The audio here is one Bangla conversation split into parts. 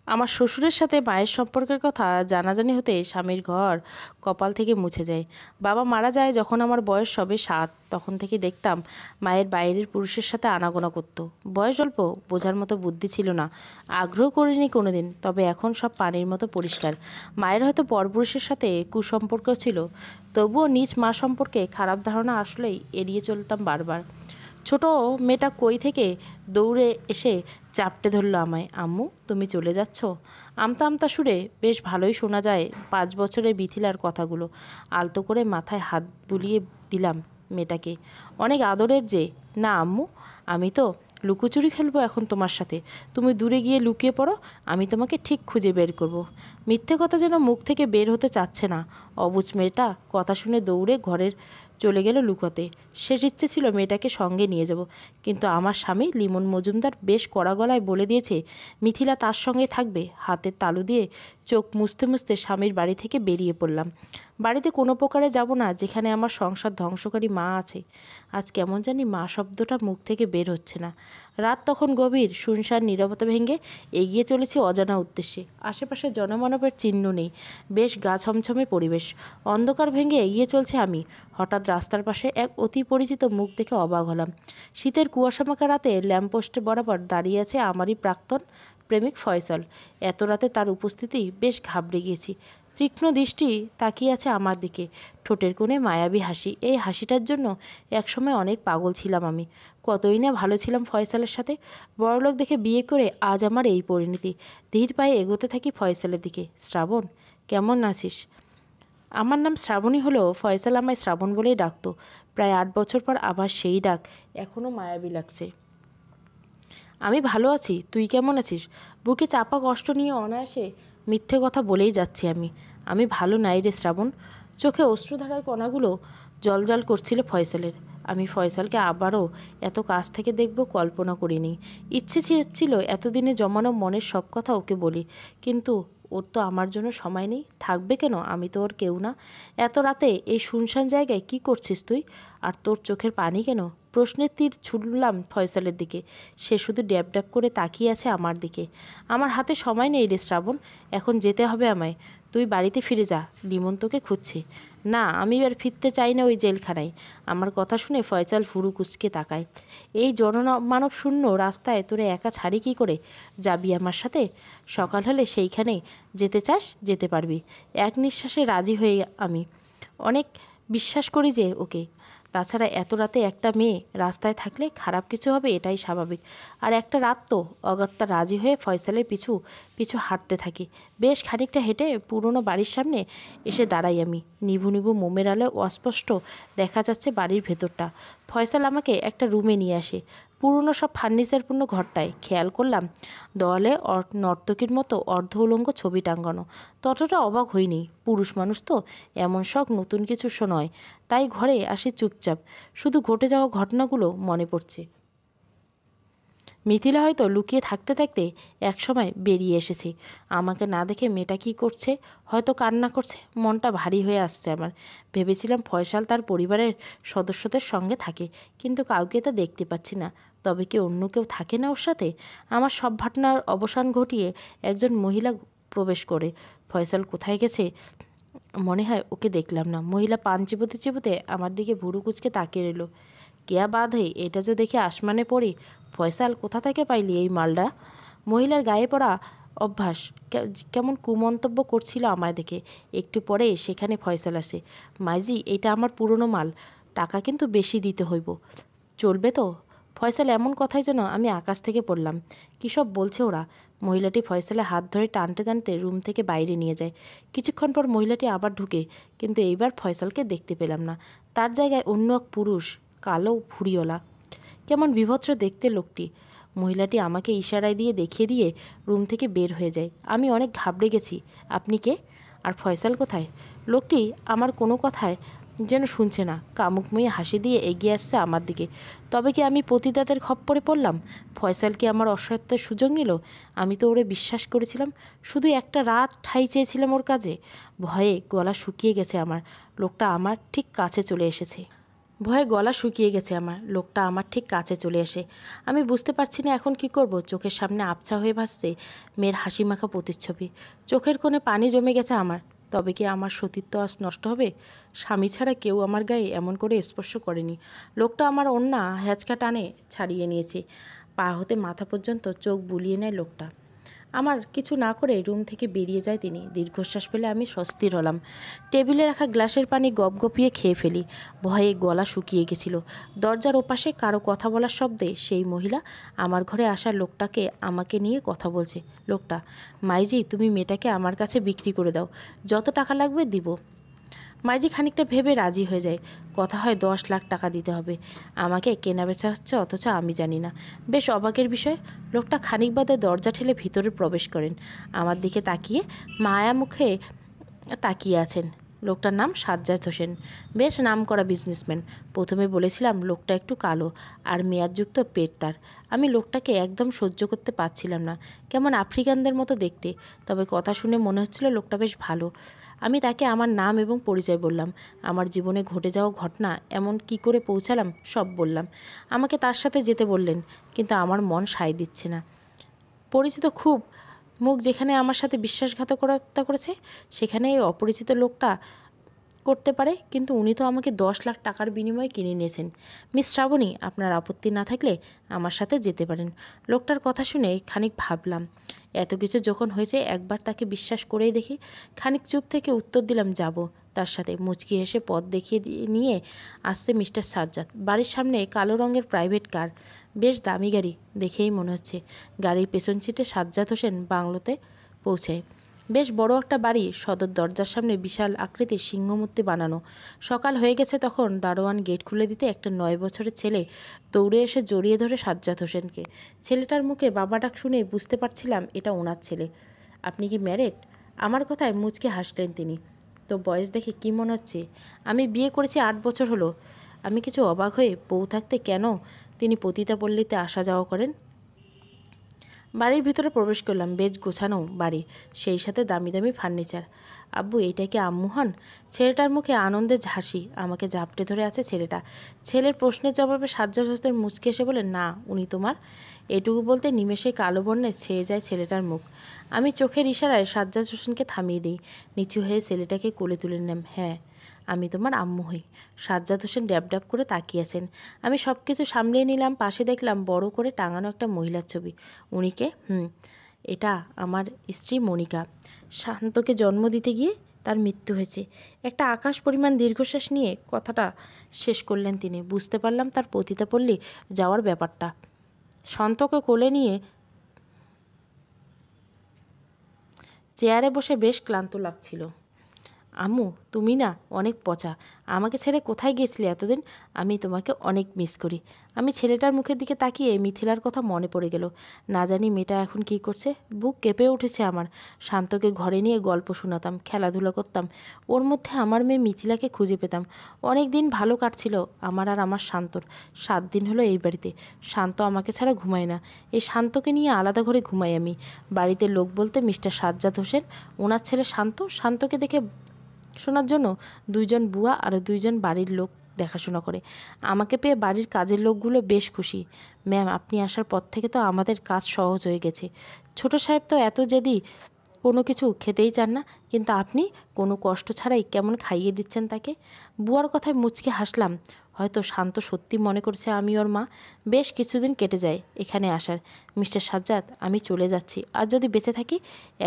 আমার শ্বশুরের সাথে মায়ের সম্পর্কের কথা জানাজানি হতে স্বামীর ঘর কপাল থেকে মুছে যায়। বাবা মারা যায় যখন আমার বয়স সবে 7, তখন থেকে দেখতাম মায়ের বাইরের পুরুষের সাথে আনাগোনা করতো। বয়স অল্প, বোঝার মতো বুদ্ধি ছিল না, আগ্রহ করিনি কোনোদিন। তবে এখন সব পানির মতো পরিষ্কার। মায়ের হয়তো পরপুরুষের সাথে কুসম্পর্ক ছিল, তবুও নিজ মা সম্পর্কে খারাপ ধারণা আসলেই এড়িয়ে চলতাম বারবার। ছোট মেয়েটা কই থেকে দৌড়ে এসে চাপটে ধরলো আমায়। আম্মু, তুমি চলে যাচ্ছ? আমতা আমতা সুরে বেশ ভালোই শোনা যায় 5 বছরের মিথিলার কথাগুলো। আলতো করে মাথায় হাত বুলিয়ে দিলাম মেয়েটাকে। অনেক আদরের যে। না আম্মু, আমি তো লুকোচুরি খেলবো এখন তোমার সাথে। তুমি দূরে গিয়ে লুকিয়ে পড়ো, আমি তোমাকে ঠিক খুঁজে বের করব। মিথ্যে কথা যেন মুখ থেকে বের হতে চাচ্ছে না। অবুঝ মেয়েটা কথা শুনে দৌড়ে ঘরের চলে গেল লুকোতে। শেষ ইচ্ছে ছিল মেয়েটাকে সঙ্গে নিয়ে যাব, কিন্তু আমার স্বামী লিমন মজুমদার বেশ কড়া গলায় বলে দিয়েছে মিথিলা তার সঙ্গে থাকবে। হাতের তালু দিয়ে চোখ মুছতে মুছতে স্বামীর বাড়ি থেকে বেরিয়ে পড়লাম। বাড়িতে কোনো প্রকারে যাব না যেখানে আমার সংসার ধ্বংসকারী মা আছে। আজ কেমন জানি মা শব্দটা মুখ থেকে বের হচ্ছে না। রাত তখন গভীর, শুনশান নীরবতা ভেঙে এগিয়ে চলেছি অজানা উদ্দেশ্যে। আশেপাশে জনমানবের চিহ্ন নেই, বেশ গা ছমছমে পরিবেশ। অন্ধকার ভেঙে এগিয়ে চলছে আমি। হঠাৎ রাস্তার পাশে এক অতি পরিচিত মুখ দেখে অবাক হলাম। শীতের কুয়াশামাখা রাতে ল্যাম্পপোস্টে বরাবর দাঁড়িয়ে আছে আমারই প্রাক্তন প্রেমিক ফয়সাল। এত রাতে তার উপস্থিতি বেশ ঘাবড়ে গিয়েছি। তীক্ষ্ণ দৃষ্টি তাকিয়ে আছে আমার দিকে, ঠোঁটের কোণে মায়াবী হাসি। এই হাসিটার জন্য একসময় অনেক পাগল ছিলাম আমি। কতই না ভালো ছিলাম ফয়সালের সাথে। বড়লোক দেখে বিয়ে করে আজ আমার এই পরিণতি। ধীর পায়ে এগোতে থাকি ফয়সালের দিকে। শ্রাবণ, কেমন আছিস? আমার নাম শ্রাবণী হলেও ফয়সাল আমায় শ্রাবণ বলেই ডাকতো। প্রায় 8 বছর পর আবার সেই ডাক এখনও মায়াবী লাগছে। আমি ভালো আছি, তুই কেমন আছিস? বুকে চাপা কষ্ট নিয়ে অনায়াসে মিথ্যে কথা বলেই যাচ্ছি আমি। আমি ভালো নাই রে শ্রাবণ। চোখে অশ্রুধারায় কণাগুলো জলজল করছিল ফয়সালের। আমি ফয়সালকে আবারও এত কাছ থেকে দেখব কল্পনা করিনি। ইচ্ছে ছিল এতদিনে জমানো মনের সব কথা ওকে বলি, কিন্তু ওর তো আমার জন্য সময় নেই। থাকবে কেন? আমি তো ওর কেউ না। এত রাতে এই শুনশান জায়গায় কি করছিস তুই? আর তোর চোখের পানি কেন? প্রশ্নের তীর ছুড়লাম ফয়সালের দিকে। সে শুধু ড্যাব ড্যাব করে তাকিয়ে আছে আমার দিকে। আমার হাতে সময় নেই রে শ্রাবণ, এখন যেতে হবে আমায়। তুই বাড়িতে ফিরে যা, লিমন তোকে খুঁজছে। না, আমি আর ফিরতে চাই না ওই জেলখানায়। আমার কথা শুনে ফয়সাল ভুরু কুঁচকে তাকায়। এই জনমানব শূন্য রাস্তায় তোরে একা ছাড়ি কী করে? যাবি আমার সাথে? সকাল হলে সেইখানে যেতে চাস যেতে পারবি। এক নিঃশ্বাসে রাজি হয়ে আমি। অনেক বিশ্বাস করি যে ওকে। তাছাড়া এত রাতে একটা মেয়ে রাস্তায় থাকলে খারাপ কিছু হবে এটাই স্বাভাবিক। আর একটা রাত তো। অগত্যা রাজি হয়ে ফয়সালের পিছু পিছু হাঁটতে থাকি। বেশ খানিকটা হেঁটে পুরনো বাড়ির সামনে এসে দাঁড়াই আমি। নিভু নিভু মোমের আলোয় অস্পষ্ট দেখা যাচ্ছে বাড়ির ভেতরটা। ফয়সাল আমাকে একটা রুমে নিয়ে আসে, পুরনো সব ফার্নিচারপূর্ণ ঘরটায়। খেয়াল করলাম দেওয়ালে নর্তকীর মতো অর্ধ উলঙ্গ ছবি টাঙ্গানো। ততটা অবাক হইনি, পুরুষ মানুষ তো, এমন শখ নতুন কিছু নয়। তাই ঘরে আসি চুপচাপ। শুধু ঘটে যাওয়া ঘটনাগুলো মনে পড়ছে। মিথিলা হয়তো লুকিয়ে থাকতে থাকতে একসময় বেরিয়ে এসেছে। আমাকে না দেখে মেয়েটা কী করছে? হয়তো কান্না করছে। মনটা ভারী হয়ে আসছে আমার। ভেবেছিলাম ফয়সাল তার পরিবারের সদস্যদের সঙ্গে থাকে, কিন্তু কাউকে তা দেখতে পাচ্ছি না। তবে কি অন্য কেউ থাকে না ওর সাথে? আমার সব ভাবনার অবসান ঘটিয়ে একজন মহিলা প্রবেশ করে। ফয়সাল কোথায় গেছে? মনে হয় ওকে দেখলাম না। মহিলা পান চিবোতে চিবোতে আমার দিকে ভুরু কুচকে তাকিয়ে রইল। কেয়া বাদ হই, এটা যে দেখে আসমানে পড়ি। ফয়সাল, কোথা থেকে পাইলি এই মালটা? মহিলার গায়ে পড়া অভ্যাস কেমন কুমন্তব্য করছিল আমায় দেখে। একটু পরে সেখানে ফয়সাল আসে। মাইজি, এটা আমার পুরনো মাল, টাকা কিন্তু বেশি দিতে হইব। চলবে তো? ফয়সাল এমন কথাই যেন আমি আকাশ থেকে পড়লাম। কী সব বলছে ওরা? মহিলাটি ফয়সালের হাত ধরে টানতে টানতে রুম থেকে বাইরে নিয়ে যায়। কিছুক্ষণ পর মহিলাটি আবার ঢুকে, কিন্তু এইবার ফয়সালকে দেখতে পেলাম না। তার জায়গায় অন্য এক পুরুষ, কালো ভুঁড়িওয়ালা। কেমন বিভৎস দেখতে লোকটি। মহিলাটি আমাকে ইশারায় দিয়ে দেখিয়ে দিয়ে রুম থেকে বের হয়ে যায়। আমি অনেক ঘাবড়ে গেছি। আপনি কে? আর ফয়সাল কোথায়? লোকটি আমার কোনো কথায় যেন শুনছে না। কামুকময়ী হাসি দিয়ে এগিয়ে আসছে আমার দিকে। তবে কি আমি পতিতাদের খপ্পরে পড়লাম? ফয়সাল কি আমার অসহায়ত্বের সুযোগ নিল? আমি তো ওরে বিশ্বাস করেছিলাম। শুধু একটা রাত ঠাঁই চেয়েছিলাম ওর কাজে। ভয়ে গলা শুকিয়ে গেছে আমার। লোকটা আমার ঠিক কাছে চলে এসেছে। ভয়ে গলা শুকিয়ে গেছে আমার। লোকটা আমার ঠিক কাছে চলে আসে। আমি বুঝতে পারছি না এখন কি করব। চোখের সামনে আবছা হয়ে ভাসছে মেয়ের হাসিমাখা প্রতিচ্ছবি। চোখের কোণে পানি জমে গেছে আমার। তবে কি আমার সতীত্ব আজ নষ্ট হবে? স্বামী ছাড়া কেউ আমার গায়ে এমন করে স্পর্শ করেনি। লোকটা আমার ওড়না হ্যাঁচকা টানে ছাড়িয়ে নিয়েছে। পা হতে মাথা পর্যন্ত চোখ বুলিয়ে নেয় লোকটা। আমার কিছু না করে রুম থেকে বেরিয়ে যায় তিনি। দীর্ঘশ্বাস ফেলে আমি স্বস্তির হলাম। টেবিলে রাখা গ্লাসের পানি গপগপিয়ে খেয়ে ফেলি। ভয়ে গলা শুকিয়ে গেছিল। দরজার ওপাশে কারো কথা বলার শব্দে সেই মহিলা আমার ঘরে আসার লোকটাকে আমাকে নিয়ে কথা বলছে। লোকটা, মাইজি তুমি মেয়েটাকে আমার কাছে বিক্রি করে দাও, যত টাকা লাগবে দিব। মাইজি খানিকটা ভেবে রাজি হয়ে যায়। কথা হয় 10 লাখ টাকা দিতে হবে। আমাকে কেনা বেচা হচ্ছে, অথচ আমি জানি না। বেশ অবাকের বিষয়। লোকটা খানিক বাদে দরজা ঠেলে ভিতরে প্রবেশ করেন। আমার দিকে তাকিয়ে মায়া মুখে তাকিয়ে আছেন। লোকটার নাম সাজ্জাদ হোসেন। বেশ নামকরা বিজনেসম্যান। প্রথমে বলেছিলাম লোকটা একটু কালো আর মেয়াদযুক্ত পেট তার। আমি লোকটাকে একদম সহ্য করতে পারছিলাম না। কেমন আফ্রিকানদের মতো দেখতে। তবে কথা শুনে মনে হচ্ছিল লোকটা বেশ ভালো। আমি তাকে আমার নাম এবং পরিচয় বললাম। আমার জীবনে ঘটে যাওয়া ঘটনা, এমন কি করে পৌঁছালাম, সব বললাম। আমাকে তার সাথে যেতে বললেন, কিন্তু আমার মন সায় দিচ্ছে না। পরিচিত খুব মুখ যেখানে আমার সাথে বিশ্বাসঘাতকতা করেছে, সেখানে এই অপরিচিত লোকটা করতে পারে। কিন্তু উনি তো আমাকে 10 লাখ টাকার বিনিময়ে কিনে নিয়েছেন। মিস শ্রাবণী, আপনার আপত্তি না থাকলে আমার সাথে যেতে পারেন। লোকটার কথা শুনে খানিক ভাবলাম, এত কিছু যখন হয়েছে একবার তাকে বিশ্বাস করেই দেখি। খানিক চুপ থেকে উত্তর দিলাম, যাব তার সাথে। মুচকি হেসে পথ দেখিয়ে নিয়ে আসছে মিস্টার সাজ্জাদ। বাড়ির সামনে কালো রঙের প্রাইভেট কার, বেশ দামি গাড়ি দেখেই মনে হচ্ছে। গাড়ির পেছন সিটে সাজ্জাদ হোসেন বাংলোতে পৌঁছায়। বেশ বড় একটা বাড়ি, সদর দরজার সামনে বিশাল আকৃতির সিংহমূর্তি বানানো। সকাল হয়ে গেছে তখন। দারোয়ান গেট খুলে দিতে একটা 9 বছরের ছেলে দৌড়ে এসে জড়িয়ে ধরে সাজ্জাদ হোসেনকে। ছেলেটার মুখে বাবা ডাক শুনে বুঝতে পারছিলাম এটা ওনার ছেলে। আপনি কি ম্যারেড? আমার কথায় মুচকে হাসলেন তিনি। তো বয়স দেখে কি মনে হচ্ছে? আমি বিয়ে করেছি 8 বছর হলো। আমি কিছু অবাক হয়ে, বউ থাকতে কেন তিনি পতিতাপল্লীতে আসা যাওয়া করেন? বাড়ির ভিতরে প্রবেশ করলাম। বেশ গোছানো বাড়ি, সেই সাথে দামি দামি ফার্নিচার। আব্বু, এইটা কি আম্মু হন? ছেলেটার মুখে আনন্দের হাসি। আমাকে জাপটে ধরে আছে ছেলেটা। ছেলের প্রশ্নের জবাবে সাজ্জাদ হোসেন মুচকে এসে বলে, না, উনি তোমার। এটুকু বলতে নিমেষে কালো বর্ণে ছেয়ে যায় ছেলেটার মুখ। আমি চোখের ইশারায় সাজ্জাদ হোসেনকে থামিয়ে দিই। নিচু হয়ে ছেলেটাকে কোলে তুলে নিলাম। হ্যাঁ, আমি তোমার আম্মু হই। সাজ্জাদ হোসেন ড্যাব ড্যাব করে তাকিয়েছেন। আমি সব কিছু সামলিয়ে নিলাম। পাশে দেখলাম বড় করে টাঙানো একটা মহিলার ছবি। উনিকে? এটা আমার স্ত্রী মনিকা। শান্তকে জন্ম দিতে গিয়ে তার মৃত্যু হয়েছে। একটা আকাশ পরিমাণ দীর্ঘশ্বাস নিয়ে কথাটা শেষ করলেন তিনি। বুঝতে পারলাম তার পতিতাপল্লী যাওয়ার ব্যাপারটা। শান্তকে কোলে নিয়ে চেয়ারে বসে বেশ ক্লান্ত লাগছিল। আম্মু, তুমি না অনেক পচা। আমাকে ছেড়ে কোথায় গিয়েছিলে এতদিন? আমি তোমাকে অনেক মিস করি। আমি ছেলেটার মুখের দিকে তাকিয়ে মিথিলার কথা মনে পড়ে গেল। না জানি মেয়েটা এখন কী করছে। বুক কেঁপে উঠেছে আমার। শান্তকে ঘরে নিয়ে গল্প শোনাতাম, খেলাধুলা করতাম। ওর মধ্যে আমার মেয়ে মিথিলাকে খুঁজে পেতাম। অনেক দিন ভালো কাটছিল আমার আর আমার শান্তর। 7 দিন হলো এই বাড়িতে। শান্ত আমাকে ছাড়া ঘুমায় না। এই শান্তকে নিয়ে আলাদা ঘরে ঘুমাই আমি। বাড়িতে লোক বলতে মিস্টার সাজ্জাদ হোসেন, ওনার ছেলে শান্ত। শান্তকে দেখে শোনার জন্য 2জন বুয়া আর 2জন বাড়ির লোক দেখাশোনা করে। আমাকে পেয়ে বাড়ির কাজের লোকগুলো বেশ খুশি। ম্যাম, আপনি আসার পর থেকে তো আমাদের কাজ সহজ হয়ে গেছে। ছোট সাহেব তো এত জেদি, কোনো কিছু খেতেই চান না, কিন্তু আপনি কোনো কষ্ট ছাড়াই কেমন খাইয়ে দিচ্ছেন তাকে। বুয়ার কথায় মুচকে হাসলাম। হয়তো শান্ত সত্যি মনে করছে আমি ওর মা। বেশ কিছুদিন কেটে যায় এখানে আসার। মিস্টার সাজ্জাদ, আমি চলে যাচ্ছি। আর যদি বেঁচে থাকি,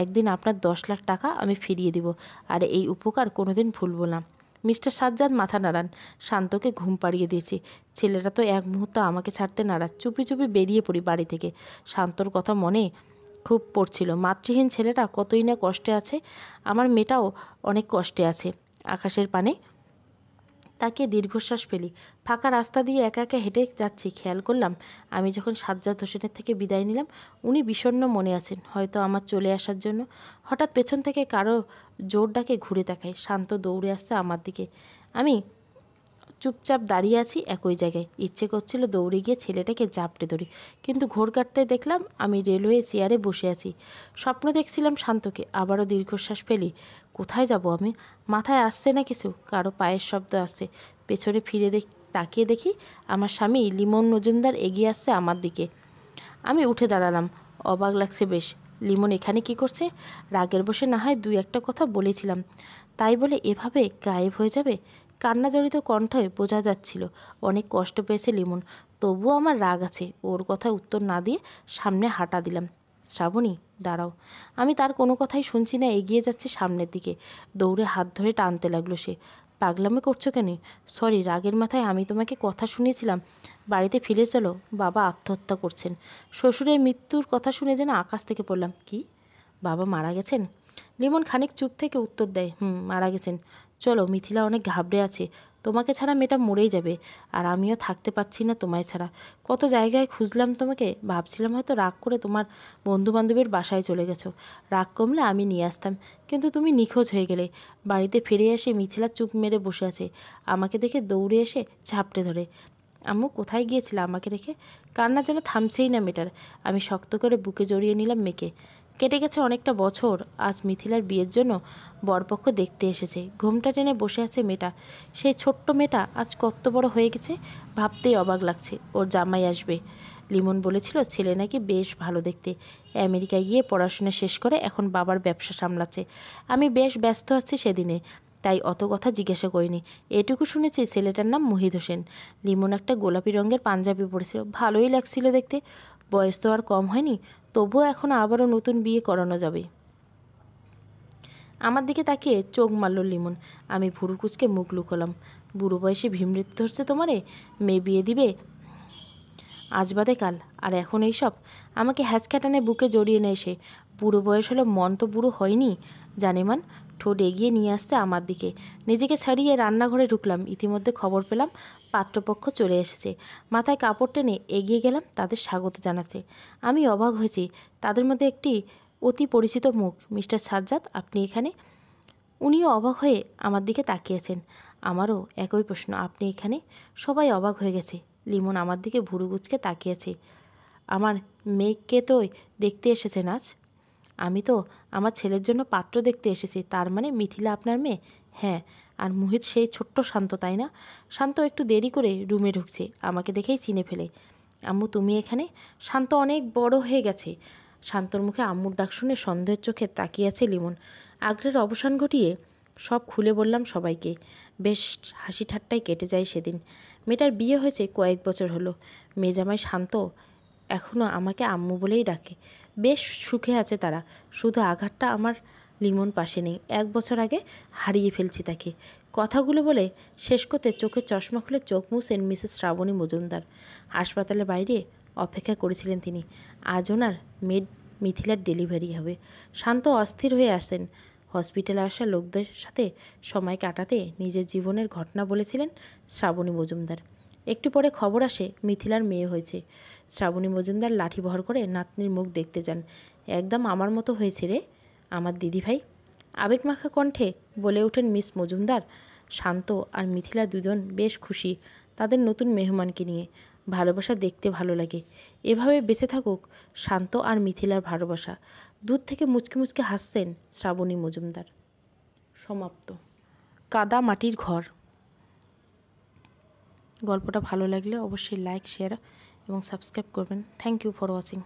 একদিন আপনার 10 লাখ টাকা আমি ফিরিয়ে দিব। আর এই উপকার কোনোদিন ভুলব না। মিস্টার সাজ্জাদ মাথা নাড়ান। শান্তকে ঘুম পাড়িয়ে দিয়েছি। ছেলেটা তো এক মুহূর্ত আমাকে ছাড়তে নারাজ। চুপি চুপি বেরিয়ে পড়ি বাড়ি থেকে। শান্তর কথা মনে খুব পড়ছিল। মাতৃহীন ছেলেটা কতই না কষ্টে আছে। আমার মেয়েটাও অনেক কষ্টে আছে। আকাশের পানে তাকে দীর্ঘশ্বাস ফেলি। ফাঁকা রাস্তা দিয়ে একা একা হেঁটে যাচ্ছি। খেয়াল করলাম আমি যখন সাজ্জাদ হোসেনের থেকে বিদায় নিলাম, উনি বিষণ্ণ মনে আছেন, হয়তো আমার চলে আসার জন্য। হঠাৎ পেছন থেকে কারো জোর ডাকে ঘুরে তাকাই। শান্ত দৌড়ে আসছে আমার দিকে। আমি চুপচাপ দাঁড়িয়ে আছি একই জায়গায়। ইচ্ছে করছিল দৌড়ে গিয়ে ছেলেটাকে জাপটে ধরি, কিন্তু ঘোর কাটতে দেখলাম আমি রেলওয়ে চেয়ারে বসে আছি। স্বপ্ন দেখছিলাম শান্তকে। আবারও দীর্ঘশ্বাস ফেলি। কোথায় যাব আমি? মাথায় আসছে না কিছু। কারো পায়ের শব্দ আসছে। পেছনে ফিরে তাকিয়ে দেখি আমার স্বামী লিমন মজুমদার এগিয়ে আসছে আমার দিকে। আমি উঠে দাঁড়ালাম। অবাক লাগছে বেশ। লিমন এখানে কি করছে? রাগের বসে না হয় দুই একটা কথা বলেছিলাম, তাই বলে এভাবে গায়েব হয়ে যাবে? কান্নাজড়িত কণ্ঠে বোঝা যাচ্ছিল অনেক কষ্ট পেয়েছে লিমন। তবুও আমার রাগ আছে। ওর কথায় উত্তর না দিয়ে সামনে হাঁটা দিলাম। শ্রাবণী, দাঁড়াও। আমি তার কোনো কথাই শুনছি না, এগিয়ে যাচ্ছে সামনের দিকে। দৌড়ে হাত ধরে টানতে লাগলো সে। পাগলামি করছো কেন? সরি, রাগের মাথায় আমি তোমাকে কথা শুনিয়েছিলাম। বাড়িতে ফিরে চলো, বাবা আত্মহত্যা করছেন। শ্বশুরের মৃত্যুর কথা শুনে যেন আকাশ থেকে পড়লাম। কি? বাবা মারা গেছেন? লিমন খানিক চুপ থেকে উত্তর দেয়, মারা গেছেন। চলো, মিথিলা অনেক ঘাবড়ে আছে। তোমাকে ছাড়া মেয়েটা মরেই যাবে। আর আমিও থাকতে পারছি না তোমায় ছাড়া। কত জায়গায় খুঁজলাম তোমাকে। ভাবছিলাম হয়তো রাগ করে তোমার বন্ধুবান্ধবের বাসায় চলে গেছো। রাগ কমলে আমি নিয়ে আসতাম, কিন্তু তুমি নিখোঁজ হয়ে গেলে। বাড়িতে ফিরে এসে মিথিলা চুপ মেরে বসে আছে। আমাকে দেখে দৌড়ে এসে ঝাপটে ধরে। আম্মু, কোথায় গিয়েছিলে আমাকে রেখে? কান্না যেন থামছেই না মেয়েটার। আমি শক্ত করে বুকে জড়িয়ে নিলাম মেয়েকে। কেটে গেছে অনেকটা বছর। আজ মিথিলার বিয়ের জন্য বরপক্ষ দেখতে এসেছে। ঘোমটা টেনে বসে আছে মেয়েটা। সেই ছোট্ট মেয়েটা আজ কত বড় হয়ে গেছে, ভাবতেই অবাক লাগছে। ওর জামাই আসবে। লিমন বলেছিল ছেলে নাকি বেশ ভালো দেখতে। আমেরিকায় গিয়ে পড়াশোনা শেষ করে এখন বাবার ব্যবসা সামলাচ্ছে। আমি বেশ ব্যস্ত আছি সেদিনে, তাই অত কথা জিজ্ঞাসা করিনি। এটুকু শুনেছি ছেলেটার নাম মুহিদ হোসেন। লিমন একটা গোলাপি রঙের পাঞ্জাবি পরেছিল, ভালোই লাগছিল দেখতে। বয়স তো আর কম হয়নি, তবুও এখন আবারও নতুন বিয়ে করানো যাবে। আমার দিকে তাকিয়ে চোখ মারল লিমন। আমি ভুরু কুচকে মুখ লুকোলাম। বুড়ো বয়সে ভীমৃত্যু ধরছে তোমারে? মেয়ে বিয়ে দিবে আজ বাদে কাল, আর এখন এইসব? আমাকে হ্যাচকাটানে বুকে জড়িয়ে নেয় সে। বুড়ো বয়স হলো, মন তো বুড়ো হয়নি। জানেমান ঠোঁট এগিয়ে নিয়ে আসতে আমার দিকে। নিজেকে ছাড়িয়ে রান্নাঘরে ঢুকলাম। ইতিমধ্যে খবর পেলাম পাত্রপক্ষ চলে এসেছে। মাথায় কাপড় টেনে এগিয়ে গেলাম তাদের স্বাগত জানাতে। আমি অবাক হয়েছি। তাদের মধ্যে একটি অতি পরিচিত মুখ। মিস্টার সাজ্জাদ, আপনি এখানে? উনিও অবাক হয়ে আমার দিকে তাকিয়েছেন। আমারও একই প্রশ্ন, আপনি এখানে? সবাই অবাক হয়ে গেছে। লিমন আমার দিকে ভুরু কুঁচকে তাকিয়েছে। আমার মেয়েকে তো দেখতে এসেছেন আজ? আমি তো আমার ছেলের জন্য পাত্র দেখতে এসেছি। তার মানে মিথিলা আপনার মেয়ে? হ্যাঁ। আর মুহিত সেই ছোট্ট শান্ত, তাই না? শান্ত একটু দেরি করে রুমে ঢুকছে, আমাকে দেখেই চিনে ফেলে। আম্মু, তুমি এখানে? শান্ত অনেক বড় হয়ে গেছে। শান্তর মুখে আম্মুর ডাক শুনে সন্দেহের চোখে তাকিয়ে আছে লিমন। আগ্রহের অবসান ঘটিয়ে সব খুলে বললাম সবাইকে। বেশ হাসি ঠাট্টায় কেটে যায় সেদিন। মেয়েটার বিয়ে হয়েছে কয়েক বছর হলো। মেজামাই শান্ত এখনও আমাকে আম্মু বলেই ডাকে। বেশ সুখে আছে তারা। শুধু আঘাতটা আমার লিমন পাশে নেই। 1 বছর আগে হারিয়ে ফেলছি তাকে। কথাগুলো বলে শেষ করতে চোখের চশমা খুলে চোখ মুছেন মিসেস শ্রাবণী মজুমদার। হাসপাতালের বাইরে অপেক্ষা করেছিলেন তিনি। আজ ওনার মেড মিথিলার ডেলিভারি হবে। শান্ত অস্থির হয়ে আসেন। হসপিটালে আসা লোকদের সাথে সময় কাটাতে নিজের জীবনের ঘটনা বলেছিলেন শ্রাবণী মজুমদার। একটু পরে খবর আসে মিথিলার মেয়ে হয়েছে। শ্রাবণী মজুমদার লাঠি বহর করে নাতনির মুখ দেখতে যান। একদম আমার মতো হয়েছে রে আমার দিদিভাই, আবেগমাখা কণ্ঠে বলে ওঠেন মিস মজুমদার। শান্ত আর মিথিলা দুজন বেশ খুশি তাদের নতুন মেহমানকে নিয়ে। ভালোবাসা দেখতে ভালো লাগে। এভাবে বেঁচে থাকুক শান্ত আর মিথিলার ভালোবাসা। দূর থেকে মুচকে মুচকে হাসছেন শ্রাবণী মজুমদার। সমাপ্ত। কাদা মাটির ঘর। গল্পটা ভালো লাগলে অবশ্যই লাইক, শেয়ার এবং সাবস্ক্রাইব করবেন। Thank you for watching.